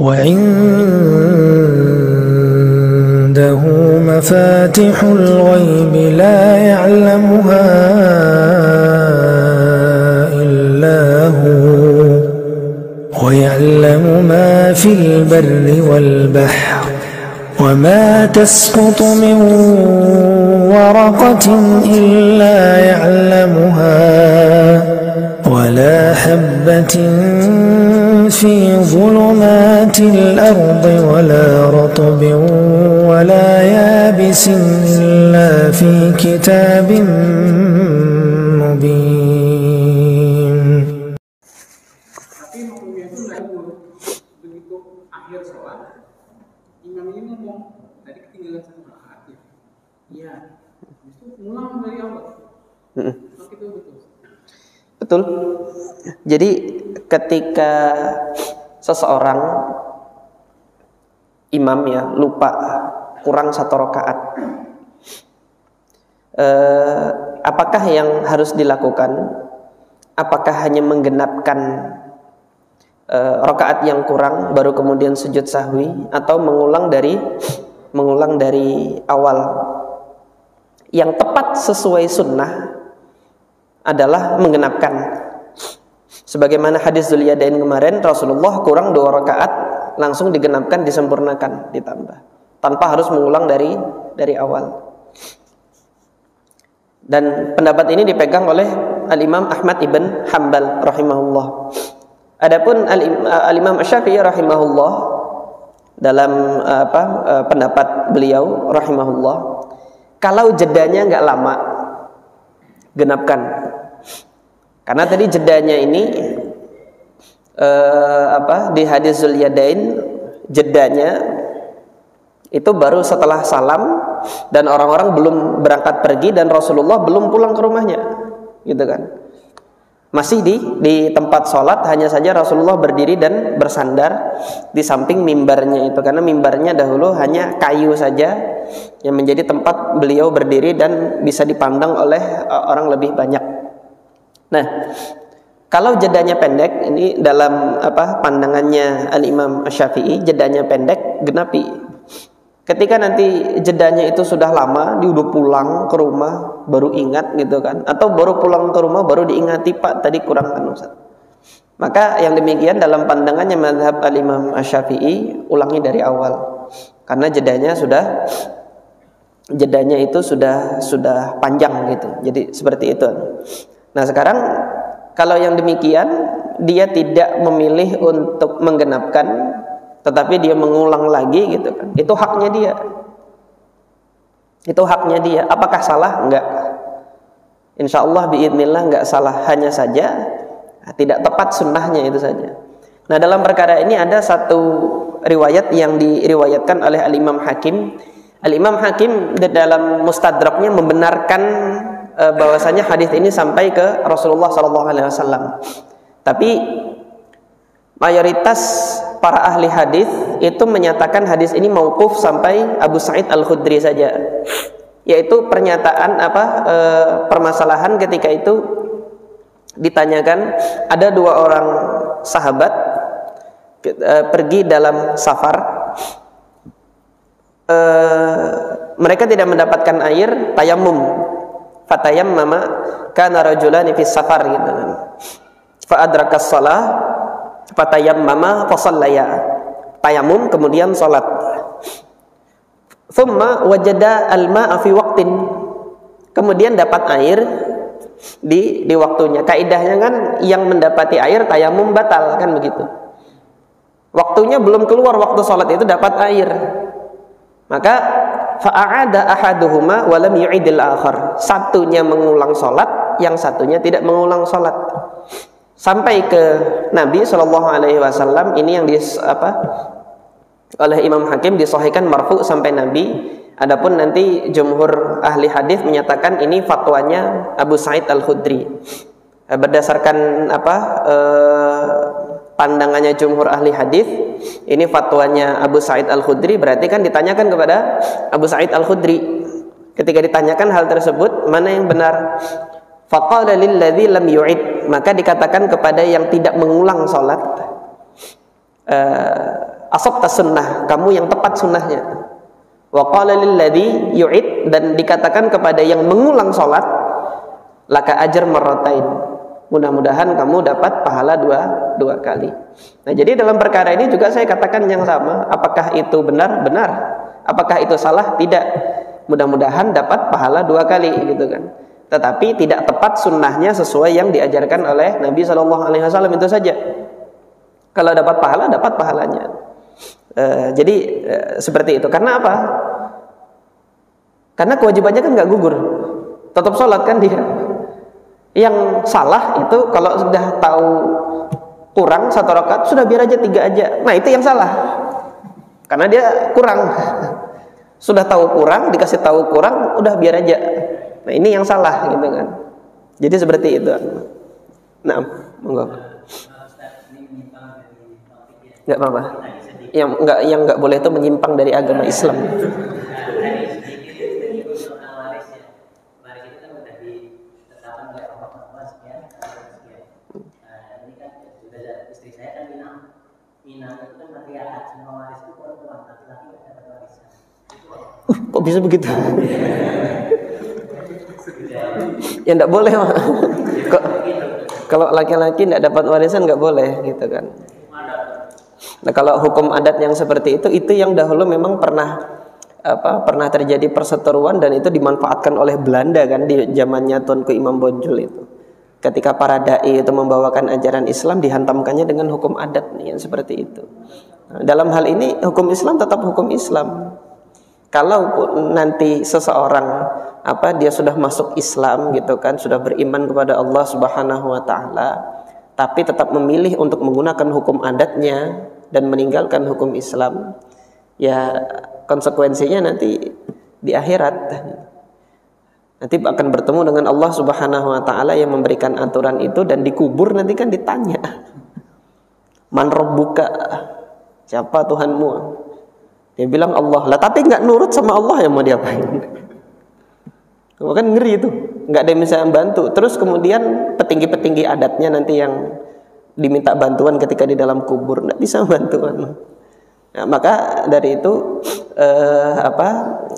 وعنده مفاتح الغيب لا يعلمها إلا هو ويعلم ما في البر والبحر وما تسقط من ورقة إلا يعلمها ولا حبة في ظلمات الأرض ولا رطب ولا يابس إلا في كتاب مبين. Tapi waktunya itu nggak begitu akhir sholat, imam ini ngomong tadi ketinggalan satu rakaat ya. Iya, itu ngulang dari awal. Itu betul. Betul. Jadi ketika seseorang imam ya lupa kurang satu rakaat, apakah yang harus dilakukan? Apakah hanya menggenapkan rakaat yang kurang baru kemudian sujud sahwi, atau mengulang dari awal? Yang tepat sesuai sunnah adalah menggenapkan. Sebagaimana hadis Dzuliyadain kemarin, Rasulullah kurang 2 rakaat langsung digenapkan, disempurnakan, ditambah tanpa harus mengulang dari awal. Dan pendapat ini dipegang oleh Al-Imam Ahmad ibn Hanbal rahimahullah. Adapun Al-Imam Syafi'i rahimahullah dalam pendapat beliau rahimahullah, kalau jedanya nggak lama, genapkan. Karena tadi jedanya ini di hadis Dzuliyadain, jedanya itu baru setelah salam dan orang-orang belum berangkat pergi dan Rasulullah belum pulang ke rumahnya, gitu kan. Masih di tempat sholat, hanya saja Rasulullah berdiri dan bersandar di samping mimbarnya itu, karena mimbarnya dahulu hanya kayu saja yang menjadi tempat beliau berdiri dan bisa dipandang oleh orang lebih banyak. Nah, kalau jedanya pendek, ini dalam pandangannya Al-Imam Syafi'i, jedanya pendek, genapi. Ketika nanti jedanya itu sudah lama, dia udah pulang ke rumah baru ingat, gitu kan, atau baru pulang ke rumah baru diingati, Pak tadi kurang Ustaz. Maka yang demikian dalam pandangannya mazhab Al-Imam Syafi'i, ulangi dari awal. Karena jedanya itu sudah panjang gitu. Jadi seperti itu. Nah, sekarang kalau yang demikian dia tidak memilih untuk menggenapkan, tetapi dia mengulang lagi, gitu kan. Itu haknya dia. Apakah salah? Enggak. Insyaallah biidznillah enggak salah, hanya saja tidak tepat sunnahnya itu saja. Nah, dalam perkara ini ada satu riwayat yang diriwayatkan oleh Al-Imam Hakim. Al-Imam Hakim dalam Mustadraknya membenarkan bahwasanya hadis ini sampai ke Rasulullah SAW. Tapi mayoritas para ahli hadis itu menyatakan hadis ini mauquf sampai Abu Sa'id Al-Khudri saja, yaitu pernyataan permasalahan ketika itu ditanyakan, ada 2 orang sahabat pergi dalam safar, mereka tidak mendapatkan air, tayamum, fatayammama kana rajulani fis safar, gitu kan, fa adrakas shalah fatayammama fasallaya, tayamum kemudian salat. Thumma wajada al-ma'a fi waqtin, kemudian dapat air di waktunya. Kaidahnya kan yang mendapati air tayamum batal, kan begitu. Waktunya belum keluar, waktu salat itu dapat air. Maka fa'ada ahaduhuma wa lam yu'idil akhar. Satunya mengulang salat, yang satunya tidak mengulang salat. Sampai ke Nabi SAW, ini yang oleh Imam Hakim disahihkan marfu sampai Nabi. Adapun nanti jumhur ahli hadis menyatakan ini fatwanya Abu Sa'id Al-Khudri. Berdasarkan pandangannya jumhur ahli hadis, ini fatwanya Abu Sa'id Al-Khudri, berarti kan ditanyakan kepada Abu Sa'id Al-Khudri. Ketika ditanyakan hal tersebut, mana yang benar? Faqala lilladzi lam yu'id, maka dikatakan kepada yang tidak mengulang salat, asabta sunnah, kamu yang tepat sunnahnya. Wa qala lil ladzi yu'id, dan dikatakan kepada yang mengulang salat, laka ajr marratain, mudah-mudahan kamu dapat pahala dua kali. Nah, jadi dalam perkara ini juga saya katakan yang sama. Apakah itu benar? Benar. Apakah itu salah? Tidak. Mudah-mudahan dapat pahala 2 kali, gitu kan. Tetapi tidak tepat sunnahnya sesuai yang diajarkan oleh Nabi SAW, itu saja. Kalau dapat pahala, dapat pahalanya. Jadi seperti itu. Karena apa? Karena kewajibannya kan nggak gugur, tetap sholat kan dia. Yang salah itu kalau sudah tahu kurang 1 rakaat, sudah biar aja 3 aja. Nah, itu yang salah, karena dia kurang. Sudah tahu kurang, dikasih tahu kurang, udah biar aja. Nah, ini yang salah, gitu kan. Jadi seperti itu. Nah, monggo. Nggak apa-apa. Yang nggak boleh itu menyimpang dari agama Islam. Kok bisa begitu? Ya nggak boleh, mah. Kalau laki-laki nggak dapat warisan nggak boleh, gitu kan. Nah, kalau hukum adat yang seperti itu yang dahulu memang pernah terjadi perseteruan, dan itu dimanfaatkan oleh Belanda kan di zamannya Tunku Imam Bonjol itu. Ketika para dai itu membawakan ajaran Islam, dihantamkannya dengan hukum adat yang seperti itu. Nah, dalam hal ini hukum Islam tetap hukum Islam. Kalau nanti seseorang dia sudah masuk Islam, gitu kan, sudah beriman kepada Allah Subhanahu wa taala, tapi tetap memilih untuk menggunakan hukum adatnya dan meninggalkan hukum Islam, ya konsekuensinya nanti di akhirat nanti akan bertemu dengan Allah Subhanahu wa taala yang memberikan aturan itu, dan dikubur nanti kan ditanya, man rabbuka, siapa Tuhanmu? Dia bilang Allah. Lah, tapi nggak nurut sama Allah, yang mau diapain? Kan ngeri itu, nggak ada yang bisa membantu. Terus kemudian petinggi-petinggi adatnya nanti yang diminta bantuan ketika di dalam kubur, nggak bisa bantuan. Nah, maka dari itu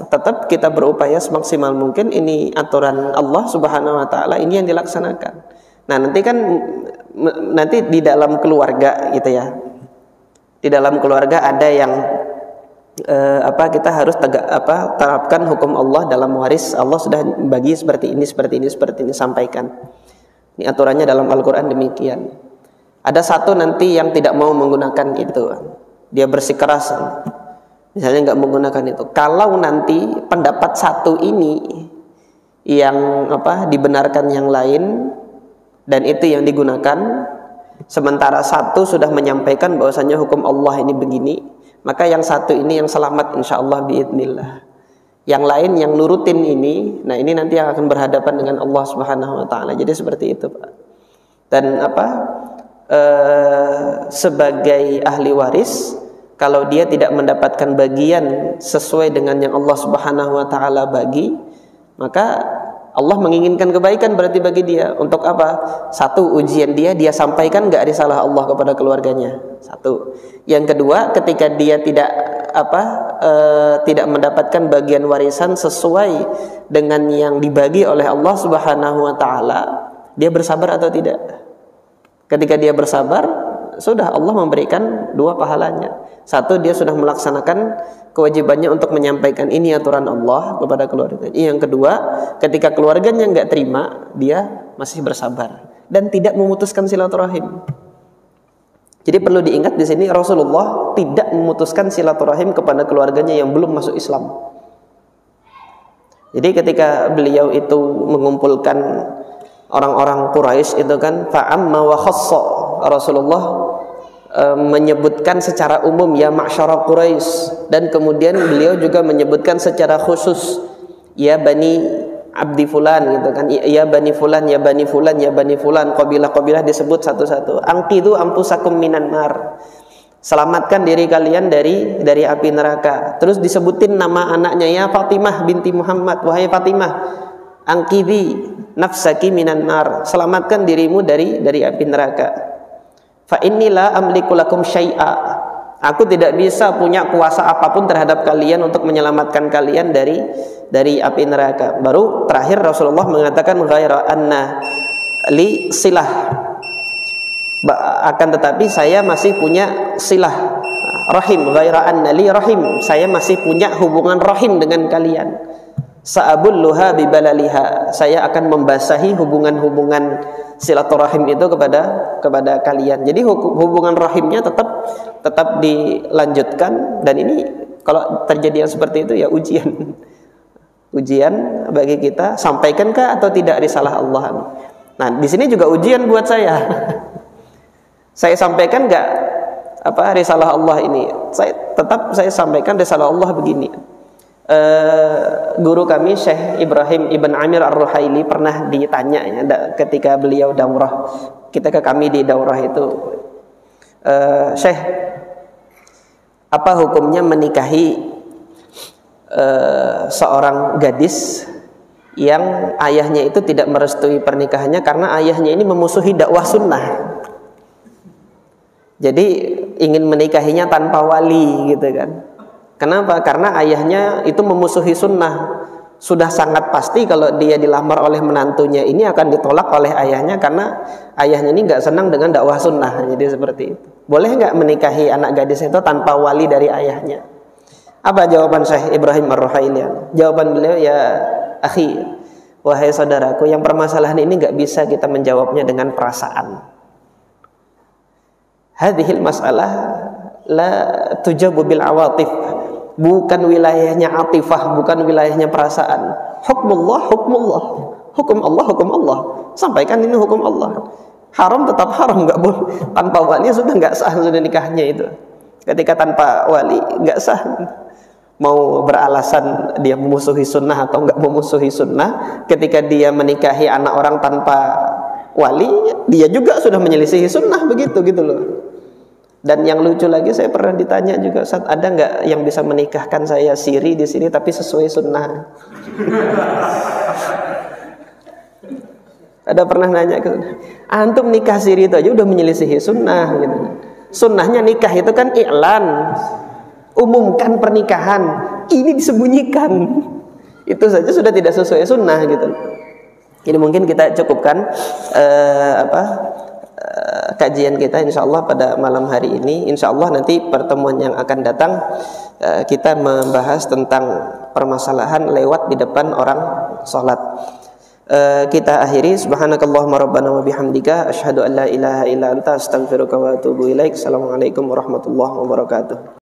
tetap kita berupaya semaksimal mungkin ini aturan Allah Subhanahu wa taala ini yang dilaksanakan. Nah, nanti di dalam keluarga, gitu ya. Di dalam keluarga ada yang kita harus terapkan hukum Allah dalam waris. Allah sudah bagi seperti ini, sampaikan. Ini aturannya dalam Al-Qur'an demikian. Ada satu nanti yang tidak mau menggunakan itu, dia bersikeras, misalnya nggak menggunakan itu. Kalau nanti pendapat satu ini yang dibenarkan yang lain, dan itu yang digunakan, sementara satu sudah menyampaikan bahwasanya hukum Allah ini begini, maka yang satu ini yang selamat insyaallah biidznillah. Yang lain yang nurutin ini, nah ini nanti yang akan berhadapan dengan Allah Subhanahu wa taala. Jadi seperti itu, Pak. Dan sebagai ahli waris, kalau dia tidak mendapatkan bagian sesuai dengan yang Allah Subhanahu wa taala bagi, maka Allah menginginkan kebaikan berarti bagi dia. Untuk apa? Satu, ujian dia sampaikan nggak ada salah Allah kepada keluarganya. Satu. Yang kedua, ketika dia tidak mendapatkan bagian warisan sesuai dengan yang dibagi oleh Allah Subhanahu wa taala, dia bersabar atau tidak? Ketika dia bersabar, sudah Allah memberikan 2 pahalanya. Satu, dia sudah melaksanakan kewajibannya untuk menyampaikan ini aturan Allah kepada keluarganya. Yang kedua, ketika keluarganya nggak terima, dia masih bersabar dan tidak memutuskan silaturahim. Jadi perlu diingat di sini, Rasulullah tidak memutuskan silaturahim kepada keluarganya yang belum masuk Islam. Jadi ketika beliau itu mengumpulkan orang-orang Quraisy itu kan, fa'amma wa khassa, Rasulullah menyebutkan secara umum ya ma'syara Quraisy, dan kemudian beliau juga menyebutkan secara khusus ya bani abdi fulan, gitu kan, ya bani fulan, ya bani fulan, ya bani fulan, qabilah-qabilah disebut satu-satu. Anqidhu anfusakum minan nar, selamatkan diri kalian dari api neraka. Terus disebutin nama anaknya, ya Fatimah binti Muhammad, wahai Fatimah, anqidhi nafsaki minan nar, selamatkan dirimu dari api neraka. Fa inni la amliku lakum syai'a, Aku tidak bisa punya kuasa apapun terhadap kalian untuk menyelamatkan kalian dari api neraka. Baru terakhir Rasulullah mengatakan ghaira anna li silah, akan tetapi saya masih punya silah rahim, ghaira anna li rahim, saya masih punya hubungan rahim dengan kalian. Sa'abulluha bibalaliha, saya akan membasahi hubungan-hubungan silaturahim itu kepada kalian. Jadi hubungan rahimnya tetap dilanjutkan, dan ini kalau terjadi yang seperti itu ya ujian bagi kita, sampaikankah atau tidak risalah Allah. Nah, di sini juga ujian buat saya. Saya sampaikan enggak risalah Allah ini? Saya sampaikan risalah Allah begini. Guru kami Syekh Ibrahim Ibn Amir Ar-Ruhaili pernah ditanya ya, ketika beliau daurah, ketika kami di daurah itu, Syekh, apa hukumnya menikahi seorang gadis yang ayahnya itu tidak merestui pernikahannya karena ayahnya ini memusuhi dakwah sunnah, jadi ingin menikahinya tanpa wali gitu kan. Kenapa? Karena ayahnya itu memusuhi sunnah. Sudah sangat pasti kalau dia dilamar oleh menantunya ini akan ditolak oleh ayahnya, karena ayahnya ini nggak senang dengan dakwah sunnah. Jadi seperti itu. Boleh nggak menikahi anak gadis itu tanpa wali dari ayahnya? Apa jawaban Syekh Ibrahim Ar-Ruhaili? Jawaban beliau, ya akhi, wahai saudaraku, yang permasalahan ini nggak bisa kita menjawabnya dengan perasaan. Hadhil masalah la tujabu bil awatif. Bukan wilayahnya atifah, bukan wilayahnya perasaan. Hukmullah, hukmullah. Hukum Allah, hukum Allah. Sampaikan ini hukum Allah. Haram tetap haram, nggak boleh. Tanpa wali sudah nggak sah sudah nikahnya itu. Ketika tanpa wali nggak sah. Mau beralasan dia memusuhi sunnah atau nggak memusuhi sunnah, ketika dia menikahi anak orang tanpa wali, dia juga sudah menyelisihi sunnah, begitu gitu loh. Dan yang lucu lagi, saya pernah ditanya juga, Ustaz, ada nggak yang bisa menikahkan saya siri di sini tapi sesuai sunnah? Ada pernah nanya ke antum, nikah siri itu aja udah menyelisihi sunnah gitu. Sunnahnya nikah itu kan i'lan, umumkan pernikahan, ini disembunyikan. Itu saja sudah tidak sesuai sunnah gitu. Jadi mungkin kita cukupkan kajian kita insyaallah pada malam hari ini. Insyaallah nanti pertemuan yang akan datang kita membahas tentang permasalahan lewat di depan orang sholat. Kita akhiri, subhanakallahumma rabbana wa bihamdika asyhadu an la ilaha illa anta astaghfiruka wa atubu ilaik. Assalamualaikum warahmatullahi wabarakatuh.